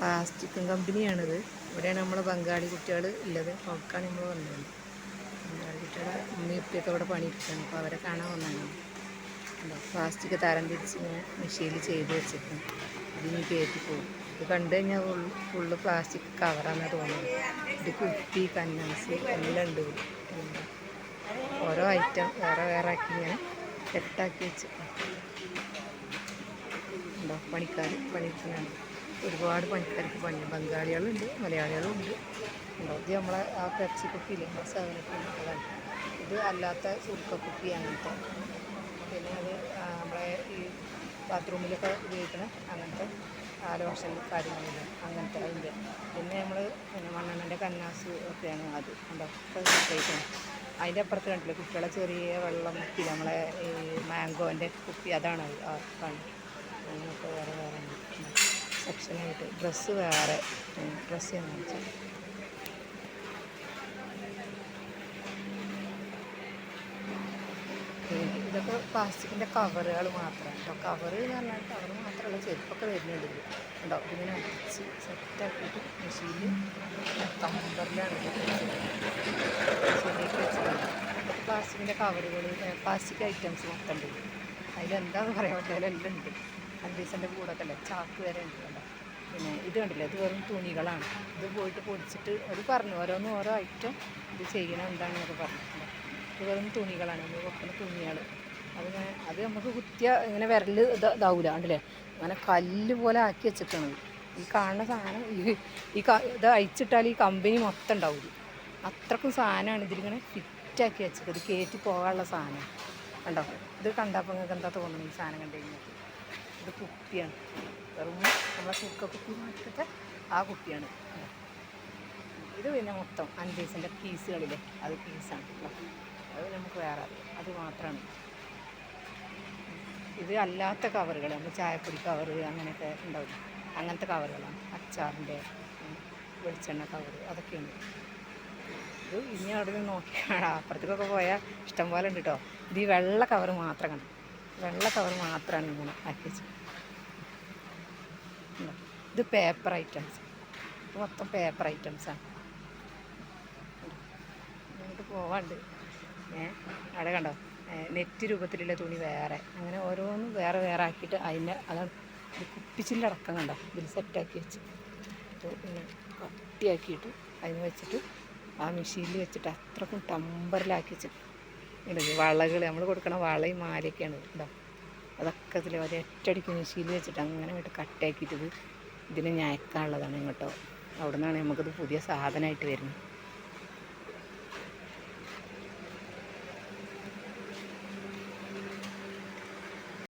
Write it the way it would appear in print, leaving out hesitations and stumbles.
പ്ലാസ്റ്റിക്കും കമ്പനിയാണിത്. ഇവിടെയാണ് നമ്മളെ ബംഗാളി കുട്ടികൾ ഉള്ളത്. അവർക്കാണ് നമ്മൾ വന്നത്. ബംഗാളി കുട്ടികളെ ഉമ്മയും ഉപ്പയൊക്കെ ഇവിടെ പണിയെടുക്കുകയാണ്. അപ്പോൾ അവരെ കാണാൻ വന്നതാണ്. പ്ലാസ്റ്റിക് തരം തിരിച്ച് ഇങ്ങനെ മെഷീനിൽ ചെയ്ത് വെച്ചിട്ട് ഇതിന് കയറ്റി പോകും. ഇത് കണ്ടു കഴിഞ്ഞാൽ ഫുള്ള് പ്ലാസ്റ്റിക് കവറാണെന്ന് തോന്നുന്നത്. ഇത് കുപ്പി, കന്നാസ് എല്ലാം ഉണ്ട്. ഓരോ ഐറ്റം വേറെ വേറെ ആക്കി ഇങ്ങനെ സെറ്റാക്കി വെച്ചിട്ടുണ്ട്. ഉണ്ടോ പണിക്കാർ പണിയെടുക്കുന്നതാണ്. ഒരുപാട് പണിക്കാർക്ക് പണി. ബംഗാളികളുണ്ട്, മലയാളികളുണ്ട്. ഉണ്ടോ ഇത് നമ്മളെ ആ പെപ്സി കുപ്പിയില്ലേ, നമ്മളെ സേവനത്തിന് അതാണ്. ഇത് അല്ലാത്ത സുർക്ക കുപ്പി അങ്ങനത്തെ. പിന്നെ അത് നമ്മളെ ഈ ബാത്റൂമിലൊക്കെ ഉപയോഗിക്കുന്ന അങ്ങനത്തെ ലോഷൻ കാര്യങ്ങളില്ല അങ്ങനത്തെ അതിൻ്റെ. പിന്നെ നമ്മൾ മണ്ണെണ്ണൻ്റെ കന്നാസ് ഒക്കെയാണ് അത്. ഉണ്ടോ കഴിക്കണം. അതിൻ്റെ അപ്പുറത്ത് കണ്ടില്ല കുട്ടികളെ ചെറിയ വെള്ളം കുപ്പി, നമ്മളെ ഈ മാംഗോൻ്റെ കുപ്പി, അതാണ് ആ കാണുന്നത്. അങ്ങനെയൊക്കെ വേറെ വേറെ ഉണ്ട് സെക്ഷനായിട്ട്. ഡ്രസ്സ് വേറെ, ഡ്രസ്സ് എന്ന് വെച്ചാൽ ഇതൊക്കെ പ്ലാസ്റ്റിക്കിൻ്റെ കവറുകൾ മാത്രം കേട്ടോ. കവറ് എന്ന് പറഞ്ഞാൽ കവർ മാത്രമല്ല, ചെരുപ്പൊക്കെ വരുന്നുണ്ട്. ഉണ്ടോ ഇതിങ്ങനെ അടിച്ച് സെറ്റാക്കിയിട്ട് മെഷീനിൽ കമ്പറിലാണ് ശരിയാക്കി വെച്ചിട്ടുണ്ട്. പ്ലാസ്റ്റിക്കിൻ്റെ കവറുകൾ, പ്ലാസ്റ്റിക് ഐറ്റംസ് മൊത്തം ഉണ്ട്. അതിലെന്താണെന്ന് പറയാൻ പറ്റില്ല, എല്ലാം ഉണ്ട്. അൻപീസിൻ്റെ കൂടൊക്കെ അല്ലേ, ചാക്ക് വരെ ഉണ്ട്. കണ്ടോ പിന്നെ ഇത് കണ്ടില്ല, ഇത് വെറും തുണികളാണ്. ഇത് പോയിട്ട് പൊടിച്ചിട്ട് അവർ പറഞ്ഞു ഓരോന്നും ഓരോ ഐറ്റം ഇത് ചെയ്യണം എന്താണെന്നൊക്കെ പറഞ്ഞിട്ടുണ്ട്. ഇത് വെറും തുണികളാണ്, നമ്മൾ വെക്കുന്ന തുണികൾ. അത് നമുക്ക് കുത്തിയ ഇങ്ങനെ വിരൽ ഇതാവില്ല കണ്ടില്ലേ, അങ്ങനെ കല്ല് പോലെ ആക്കി വെച്ചിട്ടാണ്. ഈ കാണുന്ന സാധനം ഇത് അയച്ചിട്ടാൽ ഈ കമ്പനി മൊത്തം ഉണ്ടാവില്ല, അത്രക്കും സാധനമാണ് ഇതിലിങ്ങനെ ഫിറ്റാക്കി വെച്ചത്. ഇത് കയറ്റി പോകാനുള്ള സാധനം കണ്ടോ. ഇത് കണ്ടപ്പോൾ നിങ്ങൾക്ക് എന്താ തോന്നുന്നത് ഈ സാധനം കണ്ടു കഴിഞ്ഞാൽ? ഇത് കുപ്പിയാണ്, വെറും നമ്മളെ സുർക്ക കുപ്പി മാറ്റത്തെ ആ കുപ്പിയാണ്. ഇത് പിന്നെ മൊത്തം 5 പൈസൻ്റെ പീസുകളില്ലേ, അത് പീസാണ്. അത് നമുക്ക് വേറെ അത് മാത്രമാണ്. ഇത് അല്ലാത്ത കവറുകൾ, നമ്മൾ ചായപ്പൊടി കവറ് അങ്ങനെയൊക്കെ ഉണ്ടാവില്ല, അങ്ങനത്തെ കവറുകളാണ്. അച്ചാറിൻ്റെ, വെളിച്ചെണ്ണ കവറ്, അതൊക്കെയുണ്ട്. ഇത് ഇനി അവിടെ നിന്ന് നോക്കിയാണ് അപ്പുറത്തേക്കൊക്കെ പോയാൽ ഇഷ്ടം പോലെ ഉണ്ട് കേട്ടോ. ഇത് ഈ വെള്ള കവറ് മാത്രം കണ്ടു, വെള്ള കവർ മാത്രമാണ് ഇങ്ങനെ ആക്കി വെച്ചത്. ഇത് പേപ്പർ ഐറ്റംസ്, ഇത് മൊത്തം പേപ്പർ ഐറ്റംസാണ്. ഇങ്ങോട്ട് പോവാണ്ട് അവിടെ കണ്ടോ, നെറ്റ് രൂപത്തിലുള്ള തുണി വേറെ, അങ്ങനെ ഓരോന്നും വേറെ വേറെ ആക്കിയിട്ട് അതിൻ്റെ അതാണ് കുപ്പിച്ചിൻ്റെ അടക്കം കണ്ടോ ഇതിൽ സെറ്റാക്കി വെച്ച് ഇങ്ങനെ കട്ടിയാക്കിയിട്ട് അതിന് വെച്ചിട്ട് ആ മെഷീനിൽ വെച്ചിട്ട് അത്രക്കും ടമ്പറിലാക്കി വെച്ചിട്ട് ഇങ്ങനെ വളകൾ നമ്മൾ കൊടുക്കണ വളയും മാലയൊക്കെയാണ് കേട്ടോ. അതൊക്കെ ഇതിൽ ഒരൊറ്റടിക്ക് മെഷീനിൽ വെച്ചിട്ട് അങ്ങനെ ഇങ്ങോട്ട് കട്ടാക്കിയിട്ട് ഇതിനെ ഞയക്കാനുള്ളതാണ് ഇങ്ങോട്ടോ. അവിടെ നിന്നാണ് നമുക്കിത് പുതിയ സാധനമായിട്ട് വരുന്നത്.